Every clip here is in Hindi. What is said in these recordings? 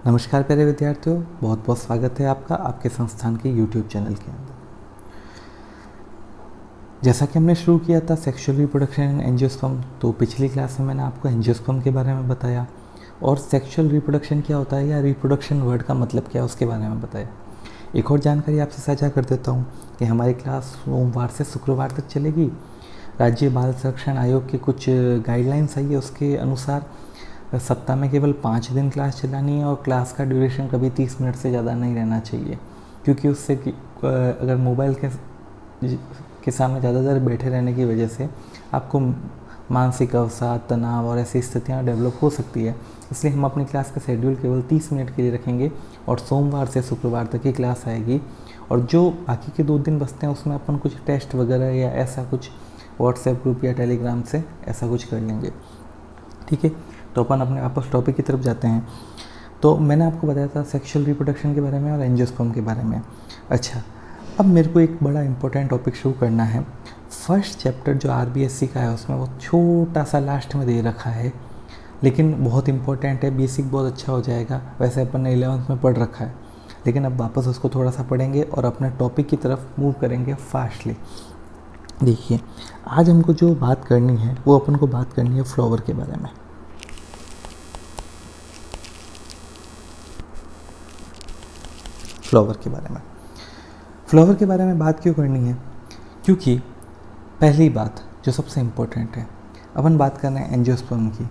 नमस्कार प्यारे विद्यार्थियों, बहुत बहुत स्वागत है आपका आपके संस्थान के YouTube चैनल के अंदर। जैसा कि हमने शुरू किया था सेक्सुअल रिप्रोडक्शन इन एंजियोस्पर्म, तो पिछली क्लास में मैंने आपको एंजियोस्पर्म के बारे में बताया और सेक्सुअल रिप्रोडक्शन क्या होता है या रिप्रोडक्शन वर्ड का मतलब क्या है उसके बारे में बताया। एक और जानकारी आपसे साझा कर देता हूँ कि हमारी क्लास सोमवार से शुक्रवार तक चलेगी। राज्य बाल संरक्षण आयोग की कुछ गाइडलाइंस आई है, उसके अनुसार सप्ताह में केवल 5 दिन क्लास चलानी है और क्लास का ड्यूरेशन कभी 30 मिनट से ज़्यादा नहीं रहना चाहिए, क्योंकि उससे अगर मोबाइल के सामने ज़्यादा देर बैठे रहने की वजह से आपको मानसिक अवसाद, तनाव और ऐसी स्थितियाँ डेवलप हो सकती है। इसलिए हम अपनी क्लास का शेड्यूल केवल 30 मिनट के लिए रखेंगे और सोमवार से शुक्रवार तक की क्लास आएगी। और जो बाकी के 2 दिन बचते हैं उसमें अपन कुछ टेस्ट वगैरह या ऐसा कुछ व्हाट्सएप ग्रुप या टेलीग्राम से ऐसा कुछ कर लेंगे, ठीक है। तो अपन अपने वापस टॉपिक की तरफ जाते हैं। तो मैंने आपको बताया था सेक्सुअल रिप्रोडक्शन के बारे में और एंजियोस्पर्म के बारे में। अच्छा, अब मेरे को एक बड़ा इंपॉर्टेंट टॉपिक शुरू करना है। फर्स्ट चैप्टर जो RBSC का है उसमें वो छोटा सा लास्ट में दे रखा है, लेकिन बहुत इंपॉर्टेंट है। बेसिक बहुत अच्छा हो जाएगा। वैसे अपन ने 11th में पढ़ रखा है, लेकिन अब वापस उसको थोड़ा सा पढ़ेंगे और अपने टॉपिक की तरफ मूव करेंगे फास्टली। देखिए, आज हमको जो बात करनी है वो अपन को बात करनी है फ्लावर के बारे में। फ्लावर के बारे में बात क्यों करनी है? क्योंकि पहली बात जो सबसे इम्पोर्टेंट है, अपन बात कर रहे हैं एंजियोस्पर्म की।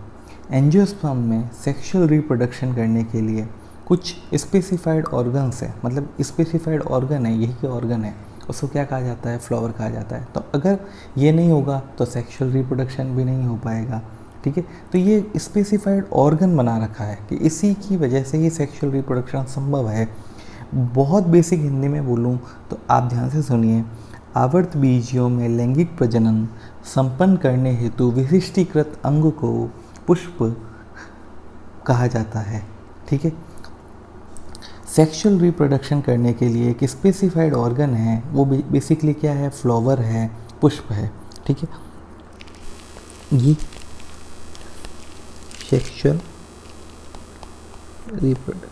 एंजियोस्पर्म में सेक्सुअल रिप्रोडक्शन करने के लिए कुछ स्पेसिफाइड ऑर्गन्स है, मतलब स्पेसिफाइड ऑर्गन है, यही के ऑर्गन है, उसको क्या कहा जाता है? फ्लावर कहा जाता है। तो अगर ये नहीं होगा तो सेक्सुअल रिप्रोडक्शन भी नहीं हो पाएगा, ठीक है। तो ये स्पेसिफाइड ऑर्गन बना रखा है कि इसी की वजह से ये सेक्सुअल रिप्रोडक्शन संभव है। बहुत बेसिक हिंदी में बोलूँ तो आप ध्यान से सुनिए। आवर्त बीजियों में लैंगिक प्रजनन संपन्न करने हेतु विशिष्टीकृत अंग को पुष्प कहा जाता है, ठीक है। सेक्सुअल रिप्रोडक्शन करने के लिए एक स्पेसिफाइड ऑर्गन है, वो बेसिकली क्या है? फ्लावर है, पुष्प है, ठीक है। ये सेक्सुअल रिप्रोडक्शन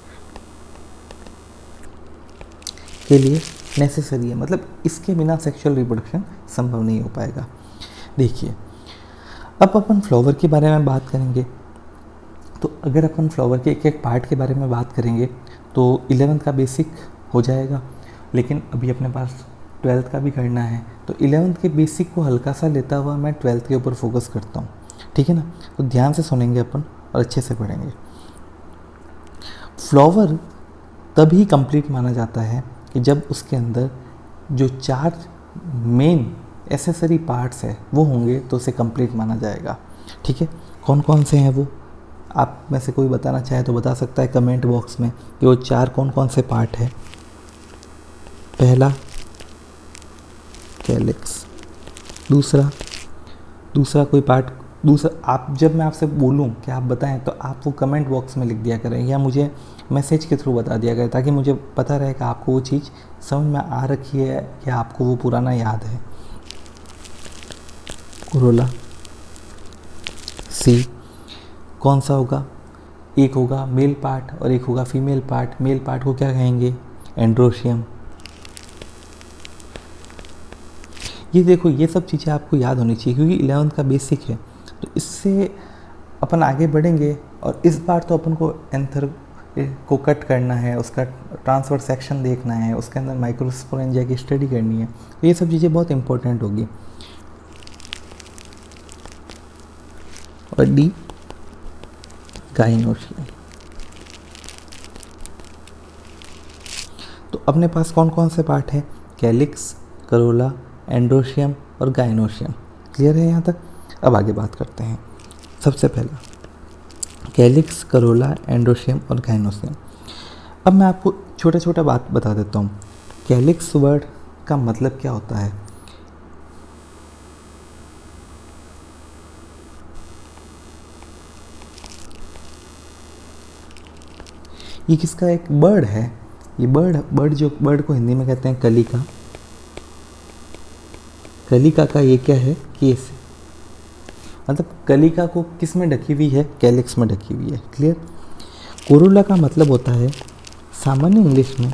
के लिए नेसेसरी है, मतलब इसके बिना सेक्सुअल रिप्रोडक्शन संभव नहीं हो पाएगा। देखिए, अब अपन फ्लावर के बारे में बात करेंगे। तो अगर अपन फ्लावर के एक एक पार्ट के बारे में बात करेंगे तो 11th का बेसिक हो जाएगा, लेकिन अभी अपने पास 12th का भी करना है। तो 11th के बेसिक को हल्का सा लेता हुआ मैं 12th के ऊपर फोकस करता हूँ, ठीक है ना। तो ध्यान से सुनेंगे अपन और अच्छे से पढ़ेंगे। फ्लावर तभी कंप्लीट माना जाता है कि जब उसके अंदर जो 4 मेन एसेसरी पार्ट्स है वो होंगे तो उसे कंप्लीट माना जाएगा, ठीक है। कौन कौन से हैं वो? आप में से कोई बताना चाहे तो बता सकता है कमेंट बॉक्स में कि वो 4 कौन कौन से पार्ट है। पहला कैलिक्स, दूसरा कोई पार्ट, आप जब मैं आपसे बोलूं कि आप बताएं तो आप वो कमेंट बॉक्स में लिख दिया करें या मुझे मैसेज के थ्रू बता दिया करें, ताकि मुझे पता रहे कि आपको वो चीज़ समझ में आ रखी है या आपको वो पुराना याद है। कोरोला। सी, कौन सा होगा? एक होगा मेल पार्ट और एक होगा फीमेल पार्ट। मेल पार्ट को क्या कहेंगे? एंड्रोशियम। ये देखो, ये सब चीज़ें आपको याद होनी चाहिए क्योंकि 11th का बेसिक है। तो इससे अपन आगे बढ़ेंगे और इस बार तो अपन को एंथर को कट करना है, उसका ट्रांसफर सेक्शन देखना है, उसके अंदर माइक्रोस्पोरेंजिया की स्टडी करनी है। तो ये सब चीज़ें बहुत इंपॉर्टेंट होगी। और डी, गाइनोशियम। तो अपने पास कौन कौन से पार्ट हैं? कैलिक्स, करोला, एंड्रोशियम और गाइनोशियम। क्लियर है यहाँ तक? अब आगे बात करते हैं। सबसे पहला कैलिक्स, करोला, एंड्रोशियम और गाइनोशियम। अब मैं आपको छोटा छोटा बात बता देता हूँ। कैलिक्स वर्ड का मतलब क्या होता है? ये किसका एक बर्ड है? ये बर्ड को हिंदी में कहते हैं कलिका। कलिका का ये क्या है? केस। मतलब कलिका को किस में ढकी हुई है? कैलिक्स में ढकी हुई है। क्लियर? कोरोला का मतलब होता है सामान्य इंग्लिश में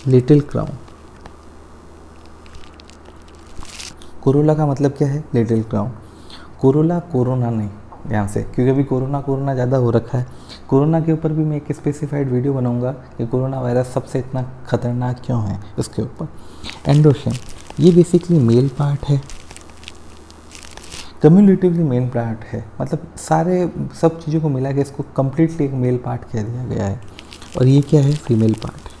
लिटिल क्राउन। कोरोला का मतलब क्या है? Little crown. कोरोला कोरोना नहीं, ध्यान से, क्योंकि अभी कोरोना ज़्यादा हो रखा है। कोरोना के ऊपर भी मैं एक स्पेसिफाइड वीडियो बनाऊंगा कि कोरोना वायरस सबसे इतना खतरनाक क्यों है, उसके ऊपर। एंडोशियम, ये बेसिकली मेल पार्ट है, कम्युनिटिवली मेल पार्ट है, मतलब सब चीज़ों को मिला के इसको कम्प्लीटली एक मेल पार्ट कह दिया गया है। और ये क्या है? फीमेल पार्ट है।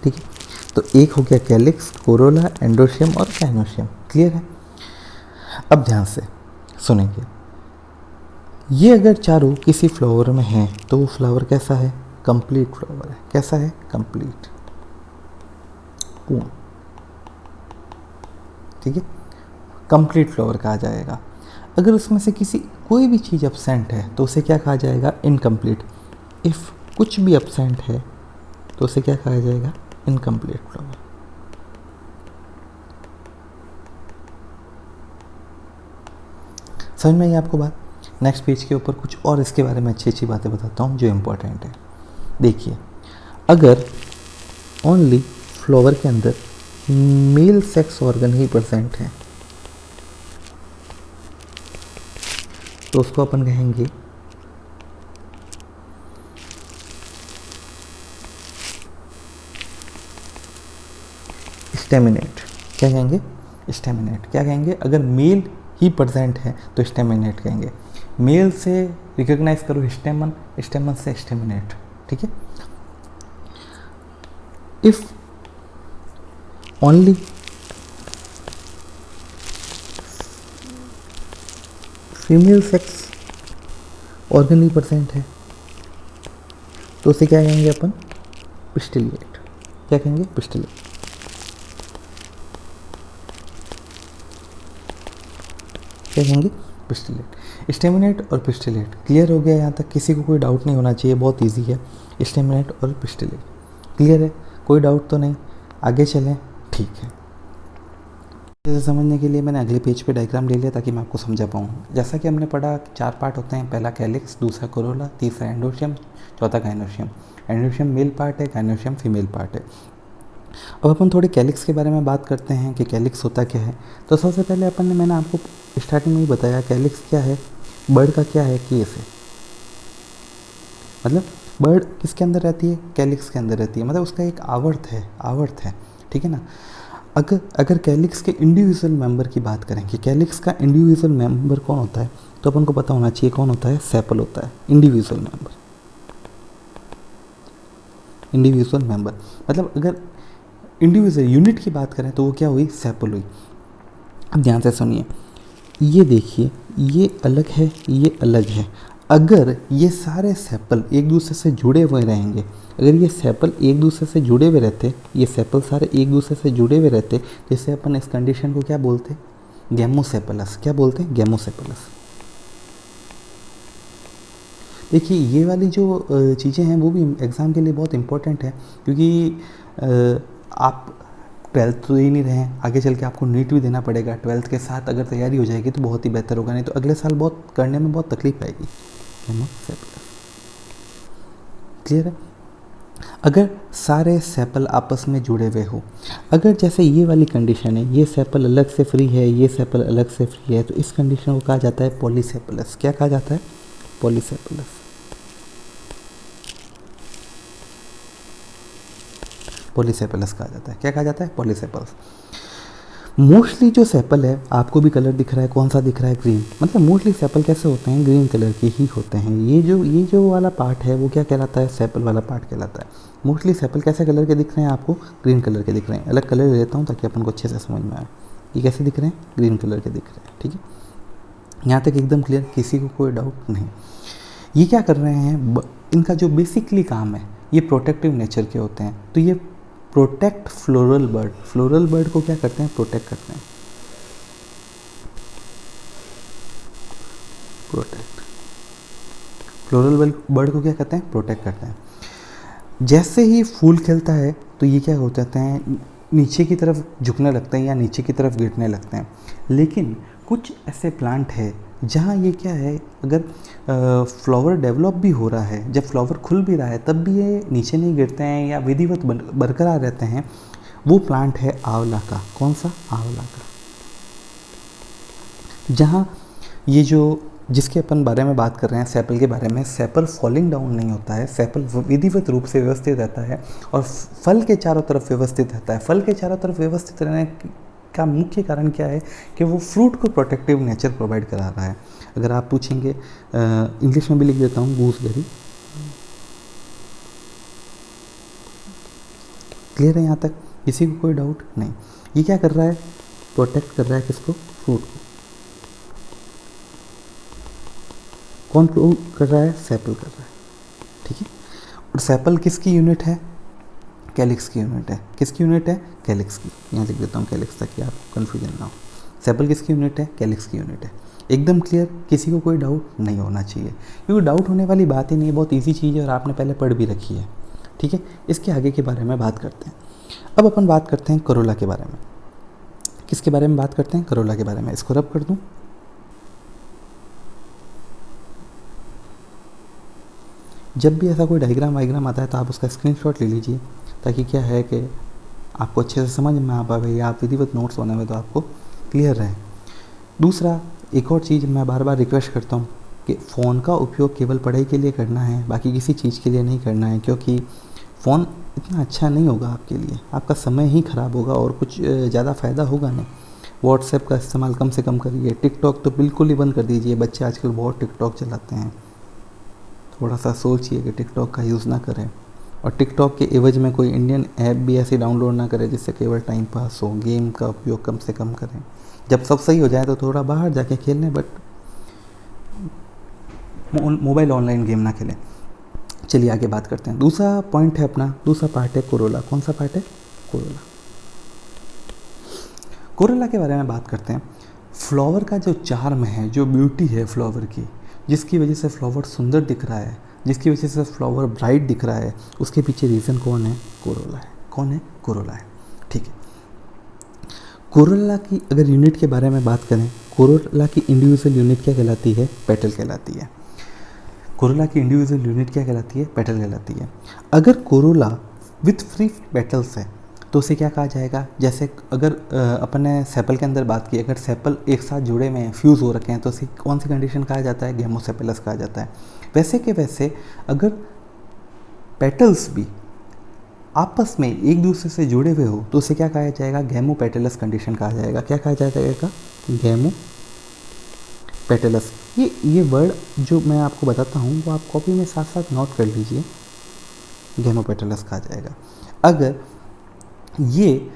ठीक है, तो एक हो गया कैलिक्स, कोरोला, एंडोशियम और गाइनोशियम। क्लियर है? अब ध्यान से सुनेंगे, ये अगर चारों किसी फ्लावर में हैं तो वो फ्लावर कैसा है? कंप्लीट फ्लावर है। कैसा है? कंप्लीट, पूर्ण। ठीक है, कंप्लीट फ्लावर कहा जाएगा। अगर उसमें से कोई भी चीज़ एब्सेंट है तो उसे क्या कहा जाएगा? इनकम्प्लीट। इफ़ कुछ भी एब्सेंट है तो उसे क्या कहा जाएगा? Incomplete flower. समझ में आई आपको बात? नेक्स्ट पेज के ऊपर कुछ और इसके बारे में अच्छी अच्छी बातें बताता हूँ जो इम्पोर्टेंट है। देखिए, अगर ओनली फ्लावर के अंदर मेल सेक्स ऑर्गन ही प्रेजेंट है तो उसको अपन कहेंगे स्टेमिनेट। क्या कहेंगे? स्टेमिनेट। क्या कहेंगे? अगर मेल ही प्रेजेंट है तो स्टेमिनेट कहेंगे। मेल से रिकॉग्नाइज करो स्टेमन, स्टेमन से स्टेमिनेट। ठीक है, if only female sex organ he present है तो उसे क्या कहेंगे अपन? पिस्टिलिएट। क्या कहेंगे? पिस्टिलिएट। क्या कहेंगे? पिस्टिलेट। स्टेमिनेट और पिस्टिलेट क्लियर हो गया? यहाँ तक किसी को कोई डाउट नहीं होना चाहिए, बहुत इजी है। स्टेमिनेट और पिस्टिलेट क्लियर है? कोई डाउट तो नहीं? आगे चलें? ठीक है, इसे समझने के लिए मैंने अगले पेज पे डायग्राम ले लिया ताकि मैं आपको समझा पाऊँ। जैसा कि हमने पढ़ा 4 पार्ट होते हैं, पहला कैलिक्स, दूसरा कोरोला, तीसरा एंडोशियम, चौथा गाइनोशियम। एंडोशियम मेल पार्ट है, गाइनोशियम फीमेल पार्ट है। अब अपन थोड़े कैलिक्स के बारे में बात करते हैं कि कैलिक्स होता क्या है। तो सबसे पहले मैंने आपको स्टार्टिंग में ही बताया कैलिक्स क्या है, बर्ड का क्या है, केस है। मतलब बर्ड किसके अंदर रहती है? कैलिक्स के अंदर रहती है, मतलब उसका एक आवर्त है। ठीक है ना? अगर कैलिक्स के इंडिविजुअल मेंबर की बात करें कि कैलिक्स का इंडिविजुअल मेंबर कौन होता है, तो अपन को पता होना चाहिए कौन होता है? सेपल होता है इंडिविजुअल मेंबर। मतलब अगर इंडिविजुअल यूनिट की बात करें तो वो क्या हुई? सेपल हुई। अब ध्यान से सुनिए, ये देखिए, ये अलग है, ये अलग है। अगर ये सारे सेपल एक दूसरे से जुड़े हुए रहेंगे, अगर ये सेपल एक दूसरे से जुड़े हुए रहते, ये सेपल सारे एक दूसरे से जुड़े हुए रहते, जैसे अपन इस कंडीशन को क्या बोलते हैं? गैमोसेपलस। क्या बोलते हैं? गैमोसेपलस। देखिए, ये वाली जो चीज़ें हैं वो भी एग्ज़ाम के लिए बहुत इंपॉर्टेंट है, क्योंकि आप 12th तो ही नहीं रहे हैं, आगे चल के आपको नीट भी देना पड़ेगा। 12th के साथ अगर तैयारी हो जाएगी तो बहुत ही बेहतर होगा, नहीं तो अगले साल बहुत करने में बहुत तकलीफ आएगी। क्लियर है? अगर सारे सेपल आपस में जुड़े हुए हो, अगर जैसे ये वाली कंडीशन है, ये सेपल अलग से फ्री है, ये सेपल अलग से फ्री है, तो इस कंडीशन को कहा जाता है पॉलीसेपलस। क्या कहा जाता है? पॉलीसेपलस। पॉलीसेपलस कहा जाता है। क्या कहा जाता है? पॉलीसेपल्स। मोस्टली जो सेपल है, आपको भी कलर दिख रहा है, कौन सा दिख रहा है? ग्रीन। मतलब मोस्टली सेपल कैसे होते हैं? ग्रीन कलर के ही होते हैं। ये जो वाला पार्ट है वो क्या कहलाता है? सेपल वाला पार्ट कहलाता है। मोस्टली सेपल कैसे कलर के दिख रहे हैं आपको? ग्रीन कलर के दिख रहे हैं। अलग कलर ले लेता हूँ ताकि अपन को अच्छे से समझ में आए। ये कैसे दिख रहे हैं? ग्रीन कलर के दिख रहे हैं। ठीक है, यहाँ तक एकदम क्लियर, किसी को कोई डाउट नहीं। ये क्या कर रहे हैं? इनका जो बेसिकली काम है, ये प्रोटेक्टिव नेचर के होते हैं। तो ये प्रोटेक्ट फ्लोरल बर्ड को क्या करते हैं? प्रोटेक्ट करते हैं। प्रोटेक्ट फ्लोरल बर्ड को क्या करते हैं? प्रोटेक्ट करते हैं। जैसे ही फूल खिलता है तो ये क्या हो जाते हैं? नीचे की तरफ झुकने लगते हैं या नीचे की तरफ गिरने लगते हैं। लेकिन कुछ ऐसे प्लांट है जहाँ ये क्या है, अगर फ्लावर डेवलप भी हो रहा है, जब फ्लावर खुल भी रहा है तब भी ये नीचे नहीं गिरते हैं या विधिवत बरकरार रहते हैं, वो प्लांट है आंवला का। कौन सा? आंवला का। जहाँ ये जो जिसके अपन बारे में बात कर रहे हैं, सेपल के बारे में, सेपल फॉलिंग डाउन नहीं होता है, सेपल विधिवत रूप से व्यवस्थित रहता है और फल के चारों तरफ व्यवस्थित रहता है। फल के चारों तरफ व्यवस्थित रहने का मुख्य कारण क्या है कि वो फ्रूट को प्रोटेक्टिव नेचर प्रोवाइड करा रहा है। अगर आप पूछेंगे, इंग्लिश में भी लिख देता हूँ, गूसबेरी। क्लियर है यहाँ तक? किसी को कोई डाउट नहीं? ये क्या कर रहा है? प्रोटेक्ट कर रहा है किसको? फ्रूट को। कौन कर रहा है? सेपल कर रहा है। ठीक है। और सेपल किसकी यूनिट है? कैलिक्स की यूनिट है। किसकी यूनिट है? कैलिक्स की। यहाँ लिख देता हूँ कैलिक्स, ताकि आप कन्फ्यूजन ना हो। सेपल किसकी यूनिट है? कैलिक्स की यूनिट है। एकदम क्लियर? किसी को कोई डाउट नहीं होना चाहिए, क्योंकि डाउट होने वाली बात ही नहीं है, बहुत ईजी चीज़ है और आपने पहले पढ़ भी रखी है। ठीक है। इसके आगे के बारे में बात करते हैं। अब अपन बात करते हैं करोला के बारे में। किसके बारे में बात करते हैं? करोला के बारे में। इसको रब कर दूँ। जब भी ऐसा कोई डायग्राम वाइग्राम आता है तो आप उसका स्क्रीनशॉट ले लीजिए, ताकि क्या है कि आपको अच्छे से समझ में आ पाए या आप विधिवत नोट्स होने में तो आपको क्लियर रहे। दूसरा, एक और चीज़ मैं बार बार रिक्वेस्ट करता हूँ कि फ़ोन का उपयोग केवल पढ़ाई के लिए करना है, बाकी किसी चीज़ के लिए नहीं करना है, क्योंकि फ़ोन इतना अच्छा नहीं होगा आपके लिए, आपका समय ही ख़राब होगा और कुछ ज़्यादा फ़ायदा होगा नहीं। व्हाट्सएप का इस्तेमाल कम से कम करिए। टिकटॉक तो बिल्कुल ही बंद कर दीजिए। बच्चे आजकल बहुत टिकटॉक चलाते हैं। थोड़ा सा सोचिए कि टिकटॉक का यूज़ ना करें, और टिकटॉक के एवज में कोई इंडियन ऐप भी ऐसे डाउनलोड ना करें जिससे केवल टाइम पास हो। गेम का उपयोग कम से कम करें। जब सब सही हो जाए तो थोड़ा बाहर जाके खेल लें, बट मोबाइल ऑनलाइन गेम ना खेलें। चलिए आगे बात करते हैं। दूसरा पॉइंट है अपना, दूसरा पार्ट है कोरोला। कौन सा पार्ट है? कोरोला। कोरोला के बारे में बात करते हैं। फ्लावर का जो चार्म है, जो ब्यूटी है फ्लावर की, जिसकी वजह से फ्लावर सुंदर दिख रहा है, जिसकी वजह से फ्लावर ब्राइट दिख रहा है, उसके पीछे रीज़न कौन है? कोरोला है। कौन है? कोरोला है। ठीक है। कोरोला की अगर यूनिट के बारे में बात करें, कोरोला की इंडिविजुअल यूनिट क्या कहलाती है? पेटल कहलाती है। कोरोला की इंडिविजुअल यूनिट क्या कहलाती है? पेटल कहलाती है। अगर कोरोला विथ फ्री पेटल्स है तो उसे क्या कहा जाएगा? जैसे अगर अपन ने सेपल के अंदर बात की, अगर सेपल एक साथ जुड़े हुए हैं, फ्यूज़ हो रखे हैं, तो उसे कौन सी कंडीशन कहा जाता है? गैमोसेपेलस कहा जाता है। वैसे के वैसे अगर पेटल्स भी आपस में एक दूसरे से जुड़े हुए हो तो उसे क्या कहा जाएगा? गैमोपेटलस कंडीशन कहा जाएगा। क्या कहा जाएगा? गैमोपेटलस। ये वर्ड जो मैं आपको बताता हूँ वो आप कॉपी में साथ साथ नोट कर लीजिए। गैमोपेटलस कहा जाएगा। अगर ये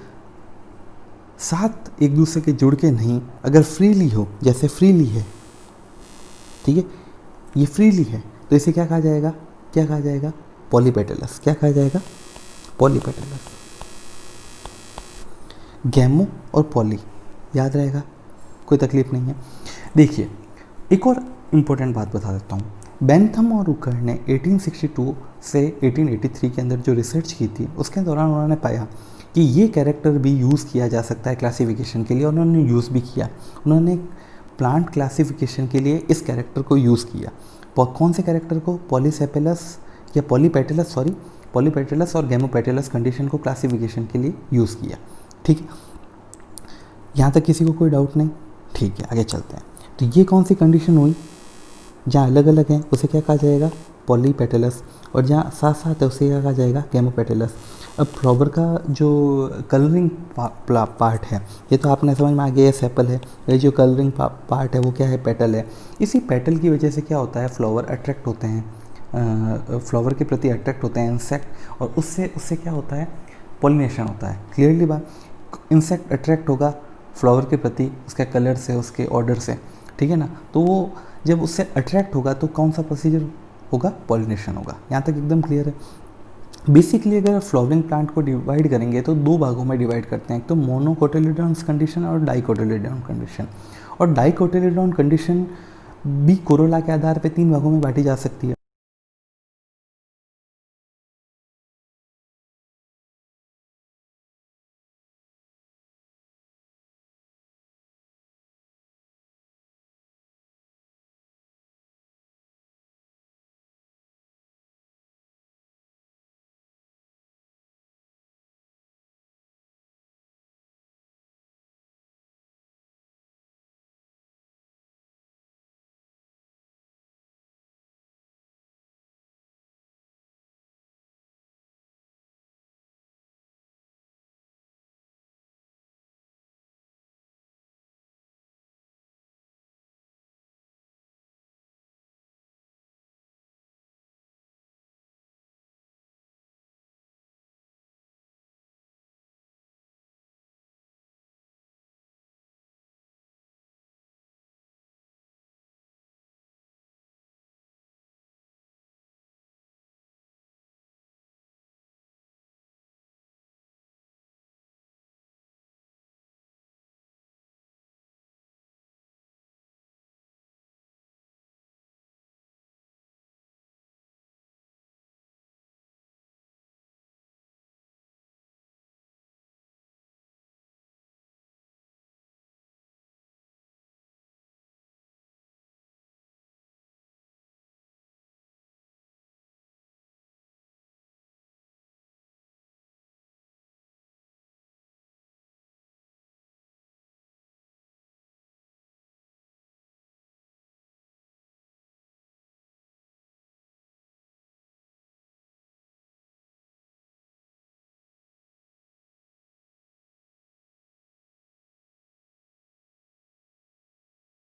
साथ एक दूसरे के जुड़ के नहीं, अगर फ्रीली हो, जैसे फ्रीली है, ठीक है, ये फ्रीली है, तो इसे क्या कहा जाएगा? क्या कहा जाएगा? पॉलीपेटलस। क्या कहा जाएगा? पॉलीपेटलस। गैमो और पॉली याद रहेगा, कोई तकलीफ नहीं है। देखिए एक और इम्पोर्टेंट बात बता देता हूँ। बेंथम और रुकर ने 1862 से 1883 के अंदर जो रिसर्च की थी, उसके दौरान उन्होंने पाया कि ये कैरेक्टर भी यूज़ किया जा सकता है क्लासिफिकेशन के लिए, और उन्होंने यूज़ भी किया। उन्होंने प्लांट क्लासिफिकेशन के लिए इस कैरेक्टर को यूज़ किया। कौन से कैरेक्टर को? पॉलीसेपेलस या पॉलीपेटलस, सॉरी, पॉलीपेटलस और गैमोपेटलस कंडीशन को क्लासिफिकेशन के लिए यूज़ किया। ठीक है, यहाँ तक किसी को कोई डाउट नहीं? ठीक है, आगे चलते हैं। तो ये कौन सी कंडीशन हुई? जहाँ अलग अलग हैं उसे क्या कहा जाएगा? पॉलीपेटलस, और जहाँ साथ साथ है उसे क्या कहा जाएगा? गैमोपेटलस। अब फ्लावर का जो कलरिंग पार्ट है, ये तो आपने समझ में आ गया, ये सेपल है। ये जो कलरिंग पार्ट है वो क्या है? पेटल है। इसी पेटल की वजह से क्या होता है? फ्लावर अट्रैक्ट होते हैं, फ्लावर के प्रति अट्रैक्ट होते हैं इंसेक्ट, और उससे क्या होता है? पॉलिनेशन होता है। क्लियरली बात, इंसेक्ट अट्रैक्ट होगा फ्लावर के प्रति उसके कलर से, उसके ऑर्डर से, ठीक है ना। तो वो जब उससे अट्रैक्ट होगा तो कौन सा प्रोसीजर होगा? पॉलिनेशन होगा। यहाँ तक एकदम क्लियर है। बेसिकली अगर फ्लावरिंग प्लांट को डिवाइड करेंगे तो दो भागों में डिवाइड करते हैं, एक तो मोनोकोटिलेडॉन्स कंडीशन और डाइकोटिलेडॉन कंडीशन। और डाइकोटिलेडॉन कंडीशन भी कोरोला के आधार पे 3 भागों में बांटी जा सकती है।